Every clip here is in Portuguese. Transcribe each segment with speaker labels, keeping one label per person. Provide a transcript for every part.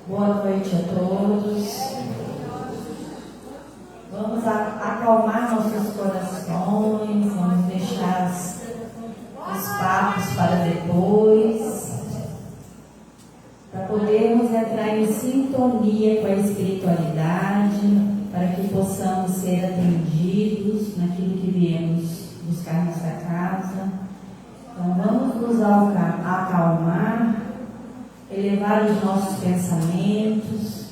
Speaker 1: Boa noite a todos. Vamos acalmar nossos corações, vamos deixar os papos para depois, para podermos entrar em sintonia com a espiritualidade, para que possamos ser atendidos naquilo que viemos buscar nessa casa. Então vamos nos acalmar, elevar os nossos pensamentos.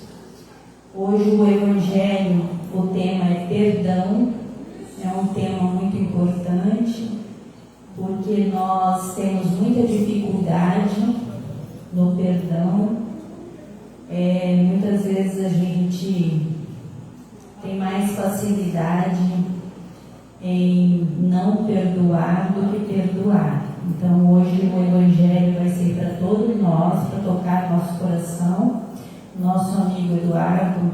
Speaker 1: Hoje o Evangelho, o tema é perdão, é um tema muito importante, porque nós temos muita dificuldade no perdão. Muitas vezes a gente tem mais facilidade em não perdoar do que perdoar. Então hoje o Evangelho vai ser para todos nós, para tocar nosso coração. Nosso amigo Eduardo,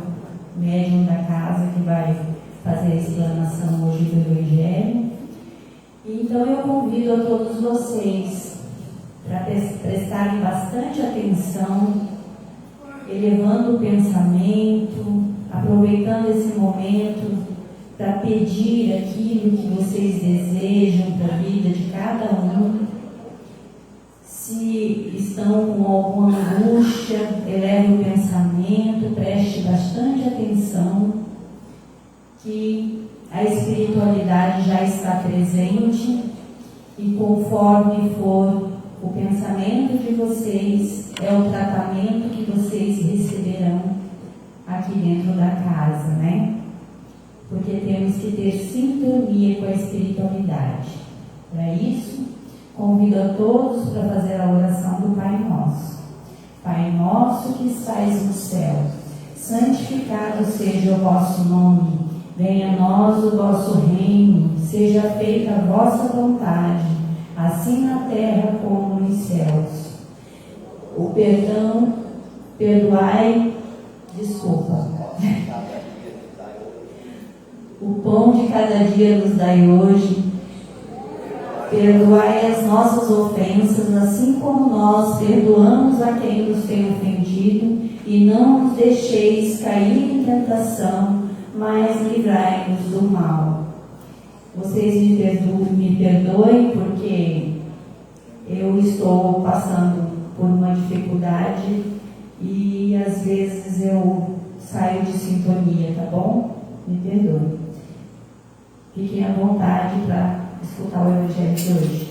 Speaker 1: médium da casa, que vai fazer a explanação hoje do Evangelho. Então eu convido a todos vocês para prestarem bastante atenção, elevando o pensamento, aproveitando esse momento para pedir aquilo que vocês desejam para a vida de cada um. Se estão com alguma angústia, eleve o pensamento, preste bastante atenção, que a espiritualidade já está presente e conforme for o pensamento de vocês, é o tratamento que vocês receberão aqui dentro da casa, né? Porque temos que ter sintonia com a espiritualidade. Para isso, convido a todos para fazer a oração do Pai Nosso. Pai nosso que estais no céu, santificado seja o vosso nome. Venha a nós o vosso reino, seja feita a vossa vontade, assim na terra como nos céus. O perdão, perdoai, desculpa. O pão de cada dia nos dai hoje. Perdoai as nossas ofensas, assim como nós perdoamos a quem nos tem ofendido, e não nos deixeis cair em tentação, mas livrai-nos do mal. Vocês me perdoem porque eu estou passando por uma dificuldade e às vezes eu saio de sintonia, tá bom? Me perdoem. Fiquem à vontade para escutar o Evangelho de hoje.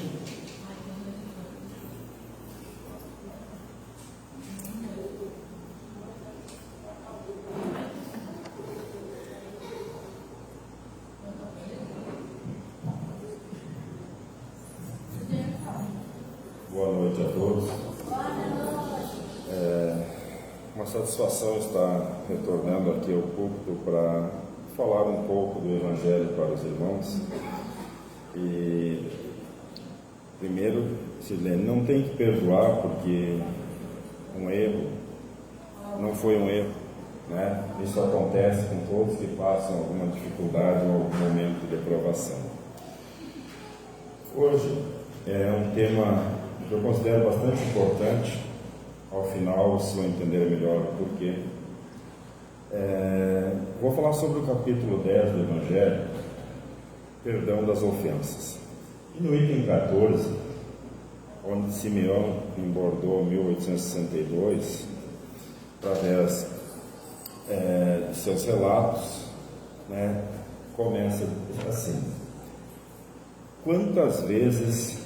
Speaker 2: Boa noite a todos. Uma satisfação estar retornando aqui ao púlpito para falar um pouco do Evangelho para os irmãos. E primeiro, Silene, não tem que perdoar porque um erro não foi um erro, né? Isso acontece com todos que passam alguma dificuldade ou algum momento de aprovação. Hoje é um tema que eu considero bastante importante. Ao final, vocês vão entender melhor o porquê. Vou falar sobre o capítulo 10 do Evangelho, perdão das ofensas. E no item 14, onde Simeão embordou 1862, através de seus relatos, né, começa assim: quantas vezes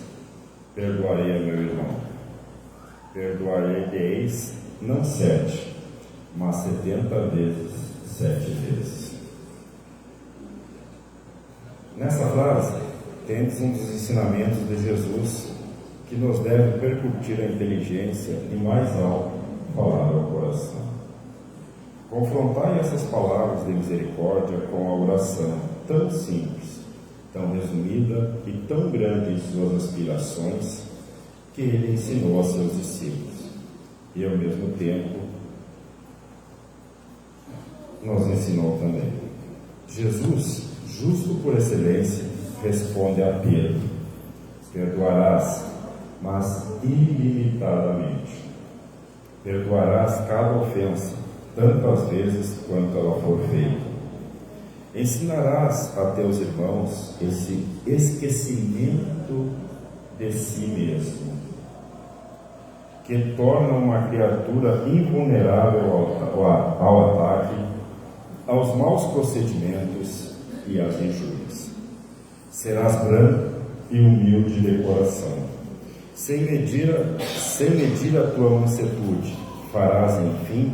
Speaker 2: perdoarei a meu irmão? Perdoarei-lhes não 7, mas 70 vezes 7 vezes. Nessa frase, temos um dos ensinamentos de Jesus que nos deve percutir a inteligência e mais alto falar ao coração. Confrontai essas palavras de misericórdia com a oração tão simples, tão resumida e tão grande em suas aspirações, que ele ensinou a seus discípulos e, ao mesmo tempo, nos ensinou também. Jesus, justo por excelência, responde a Pedro: perdoarás, mas ilimitadamente. Perdoarás cada ofensa, tantas vezes quanto ela for feita. Ensinarás a teus irmãos esse esquecimento de si mesmo, que torna uma criatura invulnerável ao ataque, aos maus procedimentos e às injúrias. Serás branco e humilde de coração. Sem medir a tua mansuetude, farás, enfim,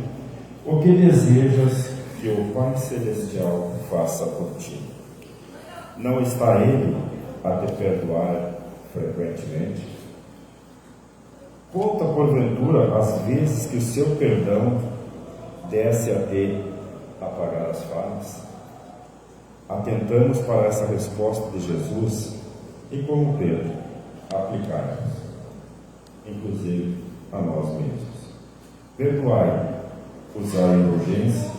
Speaker 2: o que desejas que o Pai Celestial faça por ti. Não está Ele a te perdoar frequentemente? Conta, porventura, as vezes que o seu perdão desce a te apagar as falhas? Atentamos para essa resposta de Jesus e, como Pedro, aplicarmos, inclusive a nós mesmos. Perdoai, usai indulgência,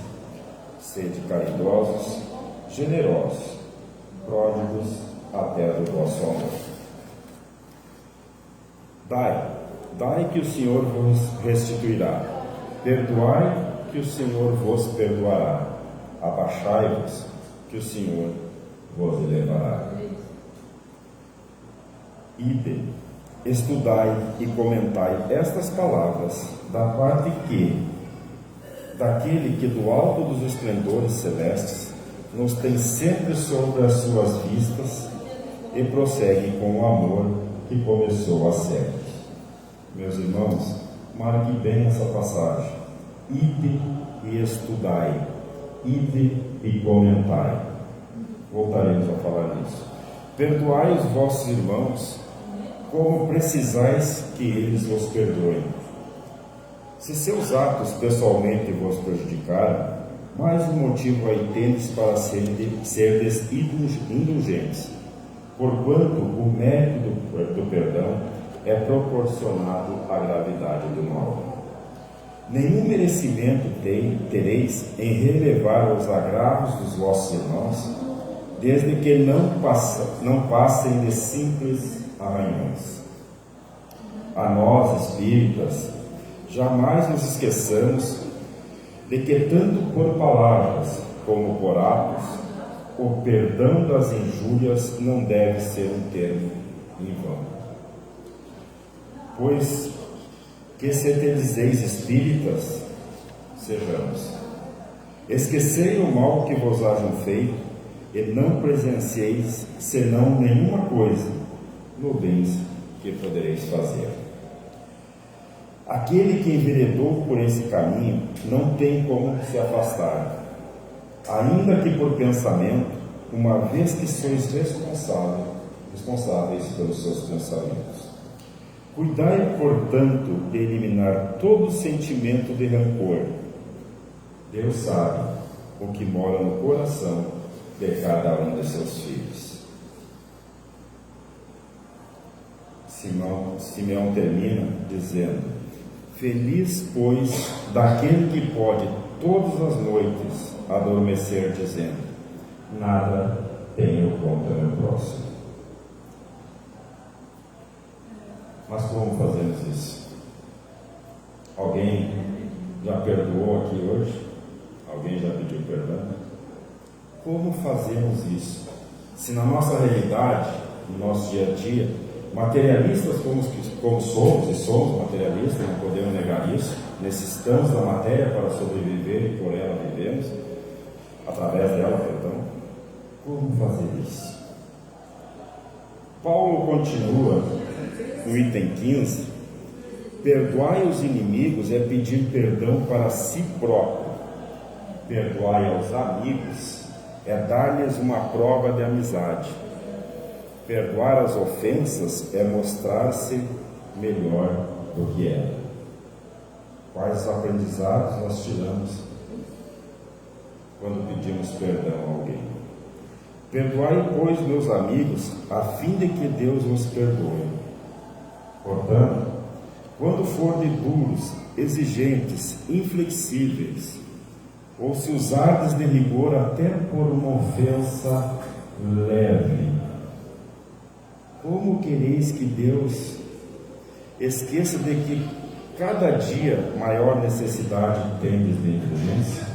Speaker 2: sede caridosos, generosos, pródigos até do vosso amor. Dai que o Senhor vos restituirá. Perdoai que o Senhor vos perdoará. Abaixai-vos que o Senhor vos elevará. Ide, estudai e comentai estas palavras da parte daquele que do alto dos esplendores celestes nos tem sempre sobre as suas vistas e prossegue com o amor que começou há séculos. Meus irmãos, marque bem essa passagem. Ide e estudai, ide e comentai. Voltaremos a falar nisso. Perdoai os vossos irmãos como precisais que eles vos perdoem. Se seus atos pessoalmente vos prejudicaram, mais um motivo aí tendes para serdes indulgentes, porquanto o mérito do perdão é proporcionado à gravidade do mal. Nenhum merecimento tereis em relevar os agravos dos vossos irmãos, desde que não passem de simples arranhões. A nós, espíritas, jamais nos esqueçamos de que, tanto por palavras como por atos, o perdão das injúrias não deve ser um termo em vão. Pois que se te dizeis espíritas, sejamos. Esquecei o mal que vos hajam feito e não presencieis senão nenhuma coisa no bem que podereis fazer. Aquele que enveredou por esse caminho não tem como se afastar, ainda que por pensamento, uma vez que sois responsáveis pelos seus pensamentos. Cuidai, portanto, de eliminar todo sentimento de rancor. Deus sabe o que mora no coração de cada um de seus filhos. Simeão termina dizendo: feliz, pois, daquele que pode todas as noites adormecer, dizendo: nada tenho contra o meu próximo. Mas como fazemos isso? Alguém já perdoou aqui hoje? Alguém já pediu perdão? Como fazemos isso? Se na nossa realidade, no nosso dia a dia, materialistas como somos, e somos materialistas, não podemos negar isso, necessitamos da matéria para sobreviver e por ela vivemos, através dela, perdão. Como fazer isso? Paulo continua no item 15: perdoai os inimigos é pedir perdão para si próprio. Perdoai aos amigos é dar-lhes uma prova de amizade. Perdoar as ofensas é mostrar-se melhor do que era. Quais aprendizados nós tiramos quando pedimos perdão a alguém? Perdoai, pois, meus amigos, a fim de que Deus vos perdoe. Portanto, quando fordes duros, exigentes, inflexíveis, ou se usardes de rigor até por uma ofensa leve, como quereis que Deus esqueça de que cada dia maior necessidade tendes de inteligência?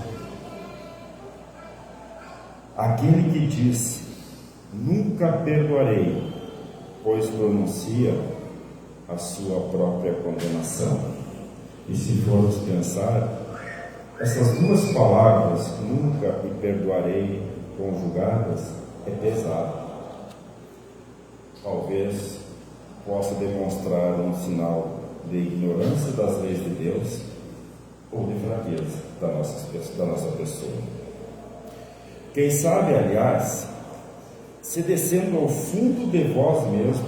Speaker 2: Aquele que diz, nunca perdoarei, pois pronuncia a sua própria condenação. E se formos pensar, essas duas palavras, nunca e perdoarei, conjugadas, é pesado. Talvez possa demonstrar um sinal de ignorância das leis de Deus ou de fraqueza da nossa pessoa. Quem sabe, aliás, se descendo ao fundo de vós mesmos,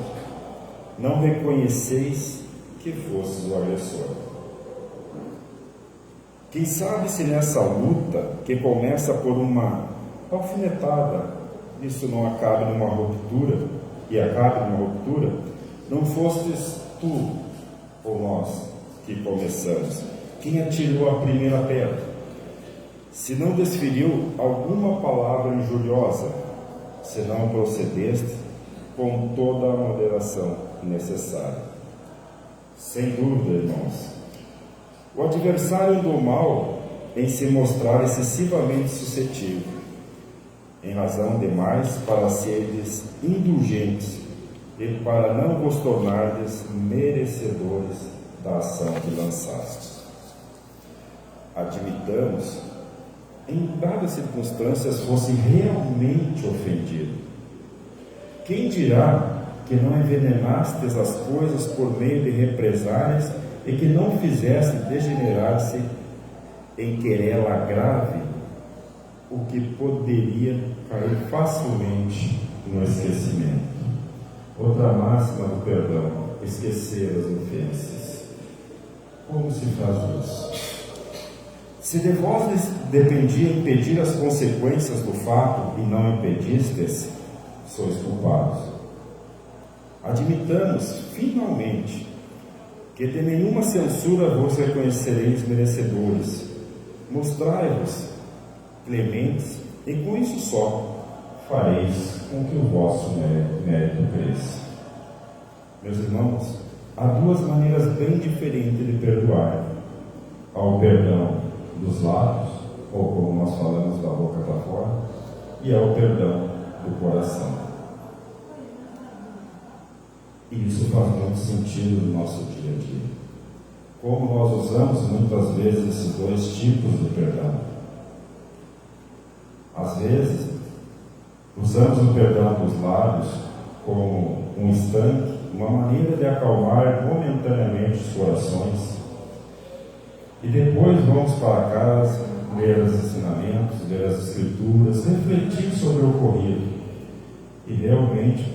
Speaker 2: não reconheceis que fostes o agressor. Quem sabe se nessa luta, que começa por uma alfinetada, isso não acabe numa ruptura, e acabe numa ruptura, não fostes tu ou nós que começamos, quem atirou a primeira pedra, se não desferiu alguma palavra injuriosa, se não procedeste com toda a moderação necessária. Sem dúvida, irmãos, o adversário do mal em se mostrar excessivamente suscetível, em razão demais para seres indulgentes e para não vos tornardes merecedores da ação que lançastes. Admitamos, em dadas circunstâncias, fosse realmente ofendido. Quem dirá que não envenenastes as coisas por meio de represálias e que não fizesse degenerar-se em querela grave, o que poderia cair facilmente no esquecimento? Outra máxima do perdão: esquecer as ofensas. Como se faz isso? Se de vós dependia impedir as consequências do fato e não impedistes, sois culpados. Admitamos, finalmente, que de nenhuma censura vos reconhecereis merecedores. Mostrai-vos clementes, e com isso só fareis com que o vosso mérito cresça. Meus irmãos, há duas maneiras bem diferentes de perdoar: ao perdão dos lábios, ou como nós falamos, da boca para fora, e ao perdão do coração. E isso faz muito sentido no nosso dia a dia. Como nós usamos muitas vezes esses dois tipos de perdão. Às vezes, usamos o perdão dos lábios como um estanque, uma maneira de acalmar momentaneamente os corações. E depois vamos para casa, ler os ensinamentos, ler as escrituras, refletir sobre o ocorrido. E realmente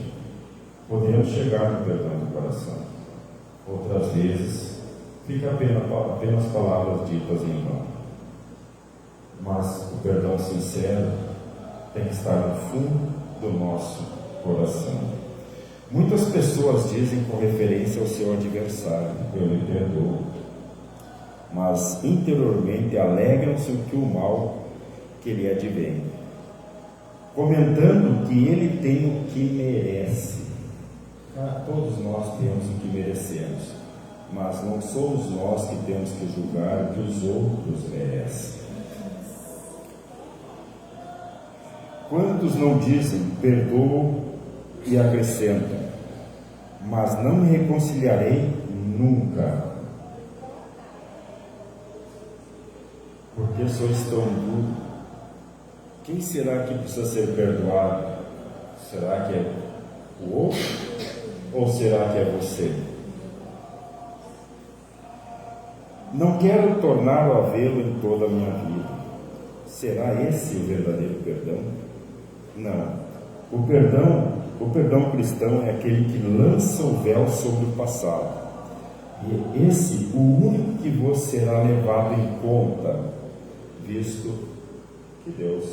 Speaker 2: podemos chegar no perdão do coração. Outras vezes, fica apenas palavras ditas em vão. Mas o perdão sincero tem que estar no fundo do nosso coração. Muitas pessoas dizem com referência ao seu adversário: eu lhe perdoo. Mas interiormente alegram-se com o mal que lhe advém, comentando que ele tem o que merece. Todos nós temos o que merecemos, mas não somos nós que temos que julgar o que os outros merecem. Quantos não dizem, perdoo e acrescentam, mas não me reconciliarei nunca? Porque sois tão duro? Quem será que precisa ser perdoado? Será que é o outro? Ou será que é você? Não quero torná-lo a vê-lo em toda a minha vida. Será esse o verdadeiro perdão? Não. O perdão cristão é aquele que lança o véu sobre o passado. E esse, o único que vos será levado em conta, visto que Deus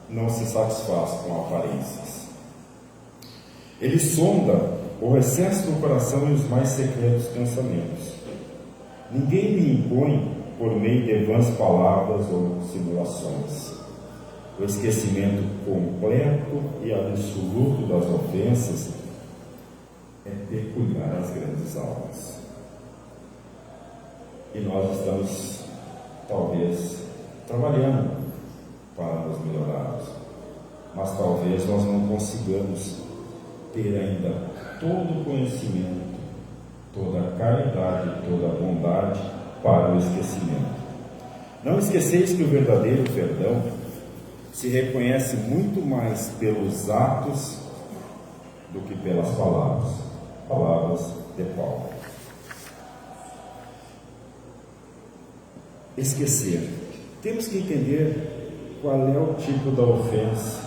Speaker 2: não se satisfaz com aparências. Ele sonda o excesso do coração e os mais secretos pensamentos. Ninguém me impõe por meio de vãs palavras ou simulações. O esquecimento completo e absoluto das ofensas é peculiar às grandes almas. e nós estamos, talvez, trabalhando para nos melhorarmos, mas talvez nós não consigamos ter ainda todo o conhecimento, toda a caridade, toda a bondade para o esquecimento. Não esqueceis que o verdadeiro perdão se reconhece muito mais pelos atos do que pelas palavras. Palavras de Paulo. Esquecer. Temos que entender qual é o tipo da ofensa.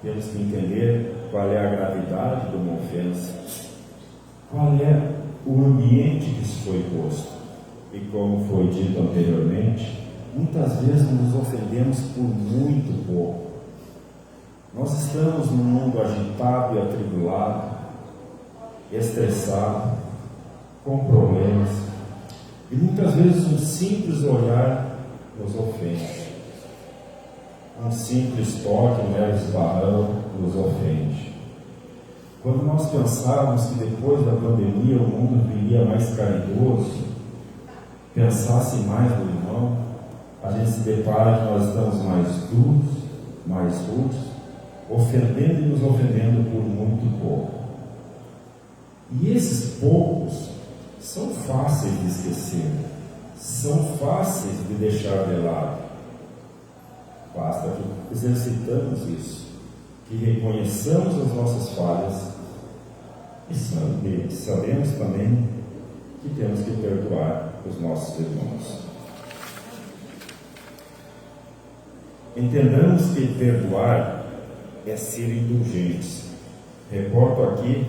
Speaker 2: Temos que entender qual é a gravidade de uma ofensa. Qual é o ambiente que se foi posto. E como foi dito anteriormente, muitas vezes nos ofendemos por muito pouco. Nós estamos num mundo agitado e atribulado, estressado, com problemas, e muitas vezes um simples olhar nos ofende. Um simples toque, um leve esbarrão nos ofende. Quando nós pensávamos que depois da pandemia o mundo viria mais caridoso, pensasse mais no irmão, a gente se depara que nós estamos mais duros, mais rudes, ofendendo e nos ofendendo por muito pouco. E esses poucos são fáceis de esquecer, são fáceis de deixar de lado. Basta que exercitamos isso, que reconheçamos as nossas falhas e sabemos também que temos que perdoar os nossos irmãos. Entendamos que perdoar é ser indulgentes. Reporto aqui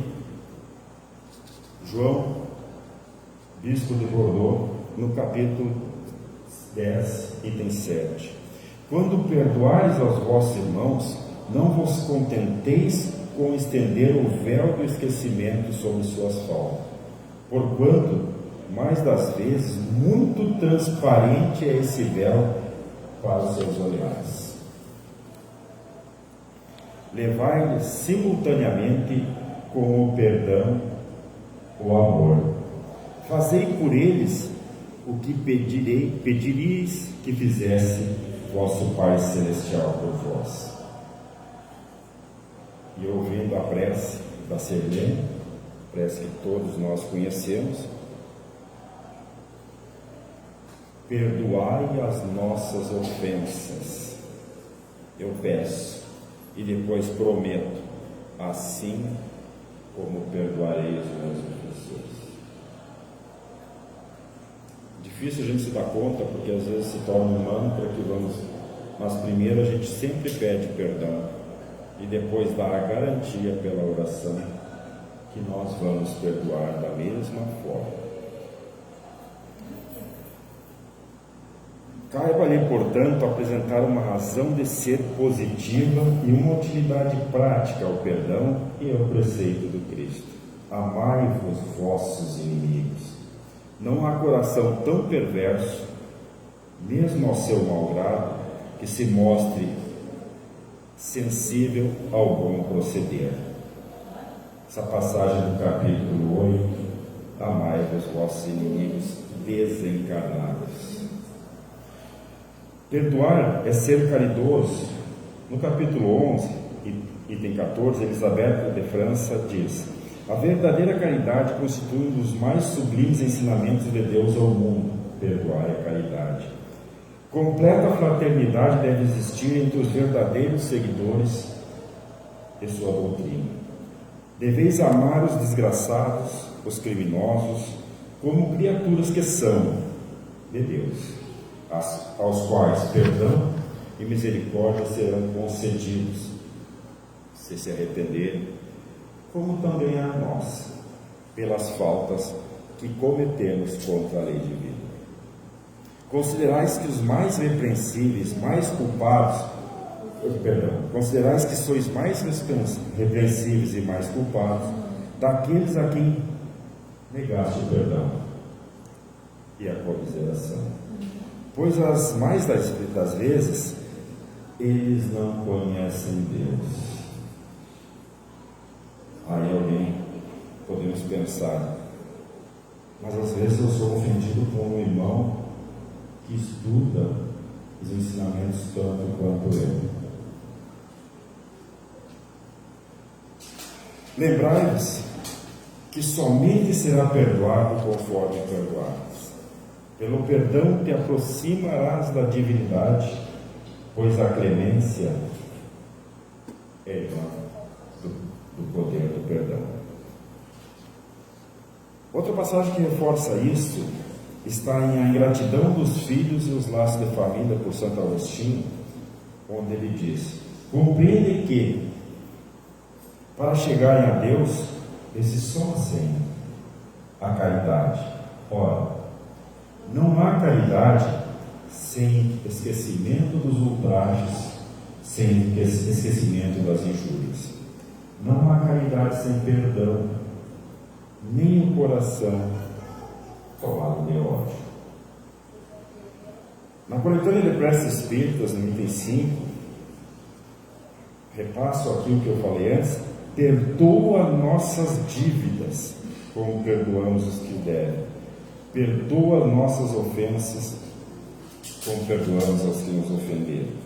Speaker 2: João, bispo de Bordeaux, no capítulo 10, item 7. Quando perdoares aos vossos irmãos, não vos contenteis com estender o véu do esquecimento sobre suas faltas, porquanto mais das vezes, muito transparente é esse véu para os seus olhares. Levai-lhes simultaneamente com o perdão, o amor. Fazei por eles o que pediríeis que fizesse vosso Pai Celestial por vós. E ouvindo a prece da Sirlene, prece que todos nós conhecemos, perdoai as nossas ofensas, eu peço, e depois prometo, assim como perdoarei os meus ofensores. Difícil a gente se dar conta, porque às vezes se torna um mantra que vamos, mas primeiro a gente sempre pede perdão, e depois dá a garantia pela oração que nós vamos perdoar da mesma forma. Caiba-lhe, portanto, apresentar uma razão de ser positiva e uma utilidade prática ao perdão e ao preceito do Cristo. Amai-vos vossos inimigos. Não há coração tão perverso, mesmo ao seu mau grado, que se mostre sensível ao bom proceder. Essa passagem do capítulo 8, amai-vos vossos inimigos desencarnados. Perdoar é ser caridoso. No capítulo 11, item 14, Elizabeth de França diz: a verdadeira caridade constitui um dos mais sublimes ensinamentos de Deus ao mundo. Perdoar é caridade. Completa fraternidade deve existir entre os verdadeiros seguidores de sua doutrina. Deveis amar os desgraçados, os criminosos, como criaturas que são de Deus, aos quais perdão e misericórdia serão concedidos, se arrependerem, como também a nós, pelas faltas que cometemos contra a lei divina. Considerais que os mais repreensíveis, mais culpados, considerais que sois mais repreensíveis e mais culpados daqueles a quem negaste o perdão e a comiseração. Pois as mais das vezes eles não conhecem Deus. Aí alguém podemos pensar, Mas às vezes eu sou ofendido com um irmão que estuda os ensinamentos tanto quanto eu. Lembrai-vos que somente será perdoado conforme perdoares. Pelo perdão te aproximarás da divindade, pois a clemência é irmã do poder do perdão. Outra passagem que reforça isso está em A Ingratidão dos Filhos e os Laços de Família, por Santo Agostinho, onde ele diz: compreende que, para chegarem a Deus, existe só uma senha: a caridade. Ora, não há caridade sem esquecimento dos ultrajes, sem esquecimento das injúrias. Não há caridade sem perdão, nem o coração tomado de ódio. Na coletânea de preces espíritas, no item 5, repasso aqui o que eu falei antes: perdoa nossas dívidas, como perdoamos os que devem. Perdoa nossas ofensas, como perdoamos aos que nos ofenderam.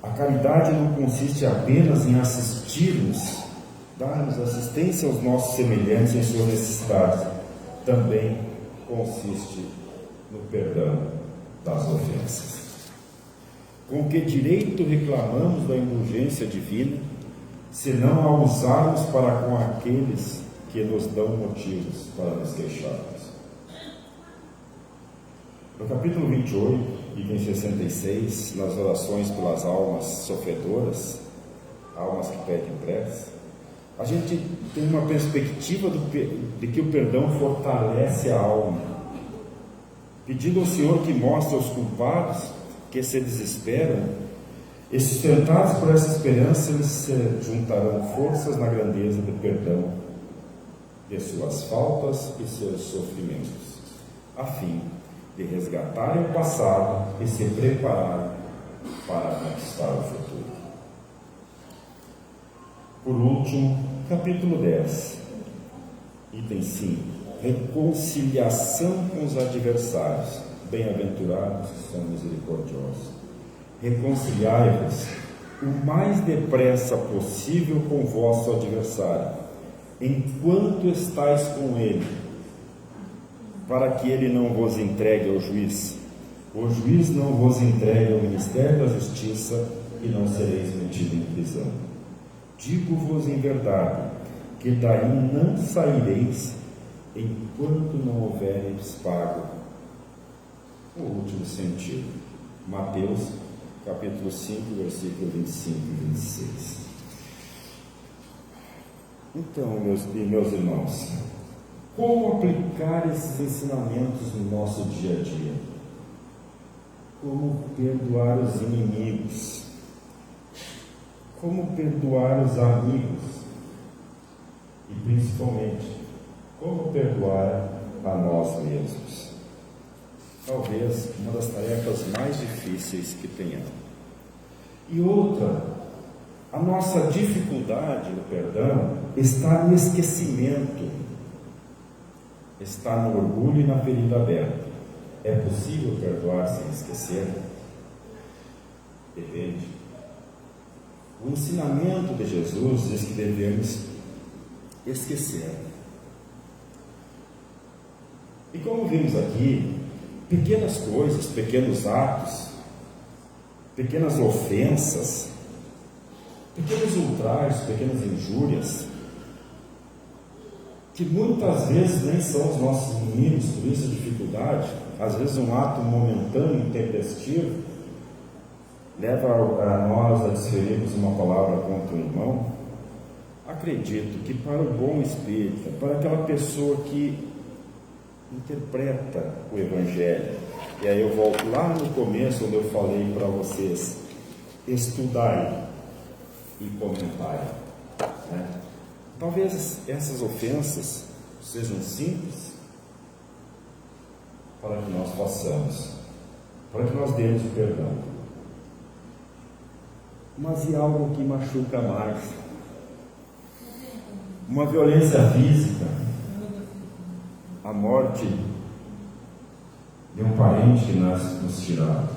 Speaker 2: A caridade não consiste apenas em assistir-nos, dar-nos assistência aos nossos semelhantes em suas necessidades. Também consiste no perdão das ofensas. Com que direito reclamamos da indulgência divina, se não a usarmos para com aqueles que nos dão motivos para nos queixarmos? No capítulo 28, item 66, nas orações pelas almas sofredoras, almas que pedem prece, a gente tem uma perspectiva de que o perdão fortalece a alma, pedindo ao Senhor que mostre aos culpados que se desesperam, e sustentados por essa esperança, eles se juntarão forças na grandeza do perdão de suas faltas e seus sofrimentos, a fim de resgatarem o passado e se prepararem para conquistar o futuro. Por último, capítulo 10, item 5, reconciliação com os adversários. Bem-aventurados que são misericordiosos. Reconciliai-vos o mais depressa possível com o vosso adversário, enquanto estáis com ele, para que ele não vos entregue ao juiz. O juiz não vos entregue ao Ministério da Justiça e não sereis metidos em prisão. Digo-vos em verdade, que daí não saireis enquanto não houvereis pago o último sentido. Mateus, capítulo 5, versículo 25 e 26. Então, meus irmãos, como aplicar esses ensinamentos no nosso dia a dia? Como perdoar os inimigos? Como perdoar os amigos? E principalmente, como perdoar a nós mesmos? Talvez uma das tarefas mais difíceis que tenhamos. E outra, a nossa dificuldade no perdão está no esquecimento, está no orgulho e na ferida aberta. É possível perdoar sem esquecer? Depende. O ensinamento de Jesus diz que devemos esquecer. E como vimos aqui, pequenas coisas, pequenos atos, pequenas ofensas, pequenos ultrajes, pequenas injúrias, que muitas vezes nem são os nossos inimigos, por isso a dificuldade, às vezes um ato momentâneo, intempestivo, leva a nós a desferirmos uma palavra contra o irmão. Acredito que para o bom espírita, para aquela pessoa que interpreta o Evangelho, e aí eu volto lá no começo, onde eu falei para vocês, estudai e comentai, né? Talvez essas ofensas sejam simples para que nós façamos, para que nós demos o perdão. Mas e algo que machuca mais? Uma violência física, a morte de um parente que nos tirado.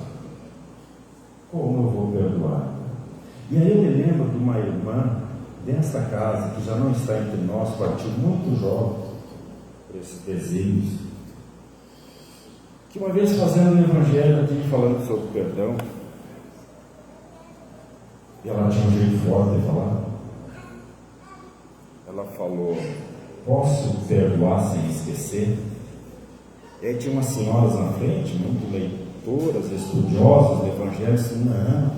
Speaker 2: Como eu vou perdoar? E aí eu me lembro de uma irmã dessa casa, que já não está entre nós, partiu muito jovem por esses desígnios, que uma vez fazendo um evangelho aqui, falando sobre perdão, e ela tinha um jeito forte de falar, ela falou: posso perdoar sem esquecer? E aí tinha umas senhoras na frente, muito leitoras, estudiosas do evangelho, disse: não,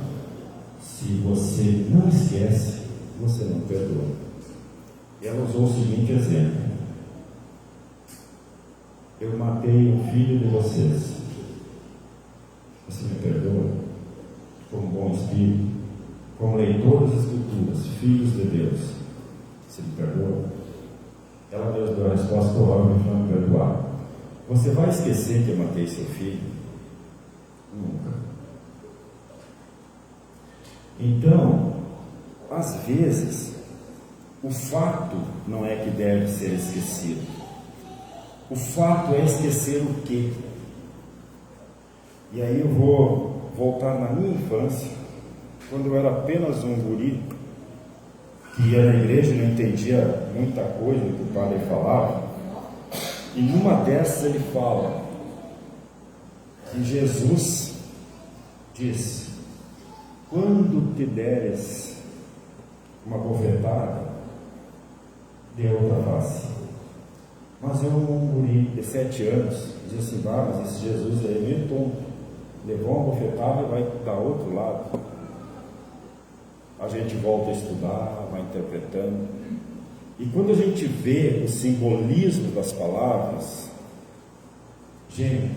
Speaker 2: se você não esquece, você não perdoa. E ela usou o seguinte exemplo: eu matei um filho de vocês, você me perdoa? Como bom espírito, como leitor das escrituras, filhos de Deus, você me perdoa? Ela mesma deu a resposta: provavelmente não me perdoar. Você vai esquecer que eu matei seu filho? Nunca. Então, às vezes, o fato não é que deve ser esquecido. O fato é esquecer o quê? E aí eu vou voltar na minha infância, quando eu era apenas um guri, que ia na igreja e não entendia muita coisa do que o padre falava, e numa dessas ele fala que Jesus disse: quando te deres uma bofetada, dê outra face. Mas eu, um guri de 7 anos, dizia assim: mas esse Jesus aí é meio tonto, levou uma bofetada e vai dar outro lado. A gente volta a estudar, vai interpretando, e quando a gente vê o simbolismo das palavras, gente,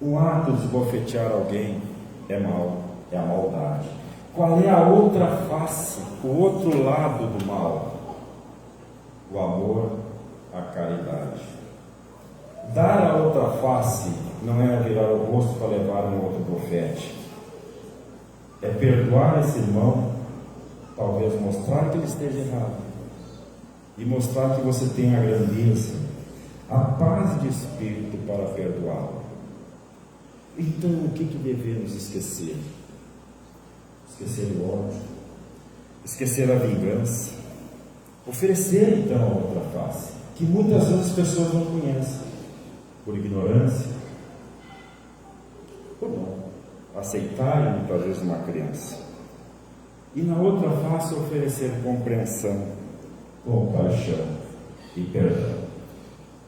Speaker 2: um ato de esbofetear alguém é mal, é a maldade. Qual é a outra face, o outro lado do mal? O amor, a caridade. Dar a outra face não é virar o rosto para levar um outro bofete. É perdoar esse irmão, talvez mostrar que ele esteja errado, e mostrar que você tem a grandeza, a paz de espírito para perdoá-lo. Então, o que devemos esquecer? Esquecer o ódio, esquecer a vingança, oferecer então a outra face, que muitas vezes as pessoas não conhecem, por ignorância, por não aceitarem muitas vezes uma criança. E na outra face oferecer compreensão, compaixão e perdão.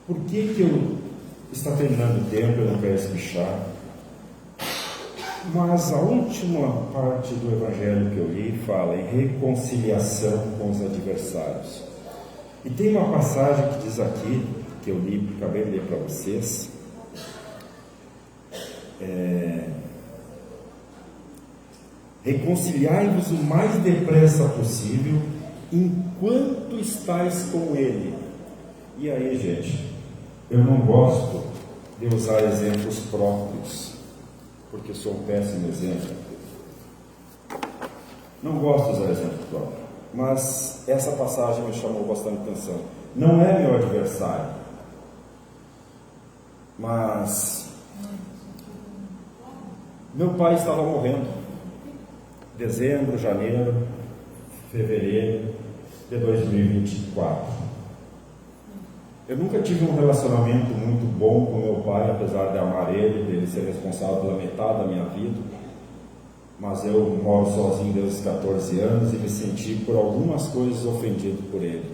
Speaker 2: Por que eu está terminando o tempo, eu não quero espichar, mas a última parte do evangelho que eu li fala em reconciliação com os adversários. E tem uma passagem que diz aqui, que eu li, acabei de ler para vocês, reconciliai-vos o mais depressa possível, enquanto estáis com ele. E aí, gente, eu não gosto de usar exemplos próprios, porque sou um péssimo exemplo. Não gosto de usar exemplo próprio, mas essa passagem me chamou bastante atenção. Não é meu adversário, mas meu pai estava morrendo. Dezembro, janeiro, fevereiro de 2024. Eu nunca tive um relacionamento muito bom com meu pai, apesar de amar ele, dele ser responsável pela metade da minha vida. Mas eu moro sozinho desde os 14 anos e me senti por algumas coisas ofendido por ele.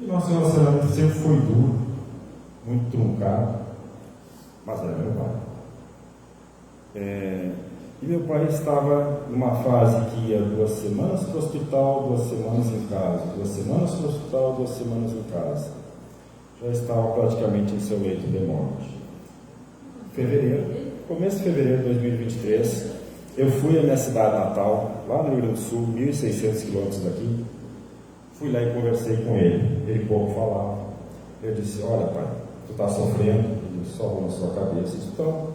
Speaker 2: E nosso relacionamento sempre foi duro, muito truncado, mas era meu pai. E meu pai estava numa fase que ia 2 semanas para o hospital, 2 semanas em casa, 2 semanas para o hospital, 2 semanas em casa. Já estava praticamente em seu leito de morte. Começo de fevereiro de 2023, eu fui à minha cidade natal, lá no Rio Grande do Sul, 1.600 quilômetros daqui. Fui lá e conversei com ele. Ele pouco falava. Eu disse: olha, pai, tu está sofrendo? Ele disse: só na sua cabeça. Então,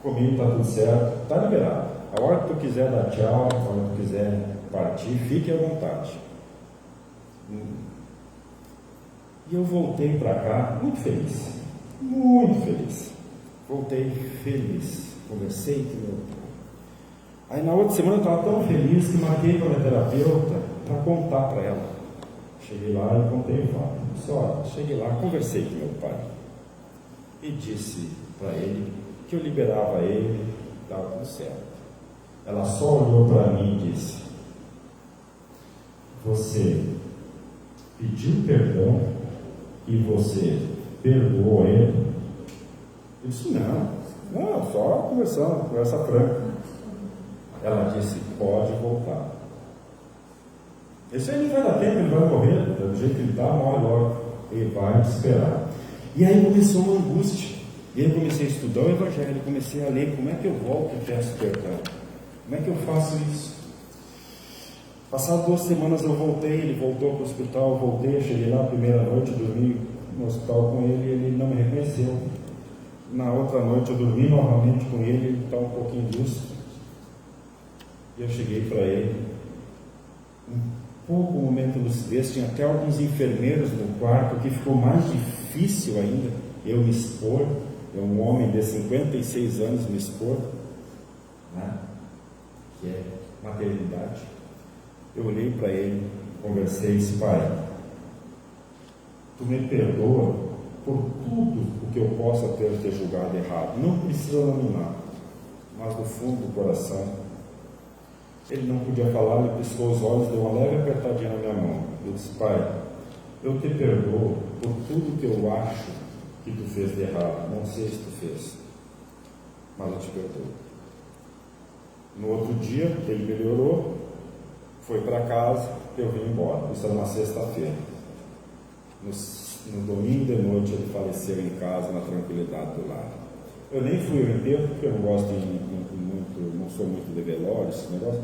Speaker 2: comigo está tudo certo, está liberado. A hora que tu quiser dar tchau, a hora que tu quiser partir, fique à vontade. E eu voltei para cá muito feliz, muito feliz. Voltei feliz, conversei com meu pai. Aí na outra semana eu estava tão feliz que marquei com a minha terapeuta para contar para ela. Cheguei lá e contei o fato. Disse, olha, cheguei lá, conversei com meu pai e disse para ele que eu liberava ele, estava tudo certo. Ela só olhou para mim e disse, você pediu perdão e você perdoou ele? Eu disse, não, só conversando, conversa franca. Ela disse, pode voltar. Esse aí não vai dar tempo, ele vai morrer, do jeito que ele está, morre logo. Ele vai esperar. E aí começou uma angústia. E aí eu comecei a estudar o Evangelho, comecei a ler como é que eu volto e peço perdão. Como é que eu faço isso? Passadas 2 semanas eu voltei, ele voltou para o hospital, eu voltei, cheguei lá, primeira noite, dormi no hospital com ele, ele não me reconheceu. Na outra noite eu dormi novamente com ele estava um pouquinho lúcido. E eu cheguei para ele, um pouco momento de lucidez, tinha até alguns enfermeiros no quarto, que ficou mais difícil ainda eu me expor, um homem de 56 anos me expor, né? Que é maternidade. Eu olhei para ele, conversei e disse, pai, tu me perdoa por tudo o que eu possa ter te julgado errado. Não precisa nominar, mas do fundo do coração. Ele não podia falar, ele piscou os olhos, deu uma leve apertadinha na minha mão. Eu disse, pai, eu te perdoo por tudo que eu acho que tu fez de errado. Não sei se tu fez, mas eu te perdoo. No outro dia, ele melhorou, foi para casa, eu vim embora. Isso era na sexta-feira. No domingo de noite ele faleceu em casa, na tranquilidade do lar. Eu nem fui ao enterro, porque eu não gosto não sou muito de velório, esse negócio.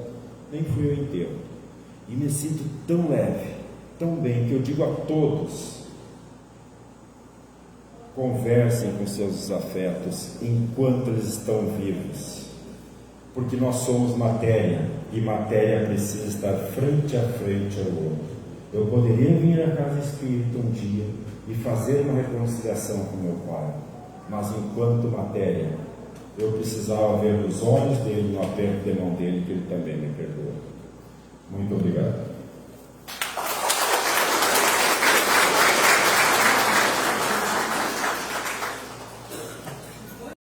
Speaker 2: Nem fui ao enterro. E me sinto tão leve, tão bem, que eu digo a todos, conversem com seus desafetos enquanto eles estão vivos. Porque nós somos matéria, e matéria precisa estar frente a frente ao outro. Eu poderia vir à casa espírita um dia e fazer uma reconciliação com meu pai, mas enquanto matéria, eu precisava ver nos olhos dele, no aperto de mão dele, que ele também me perdoa. Muito obrigado.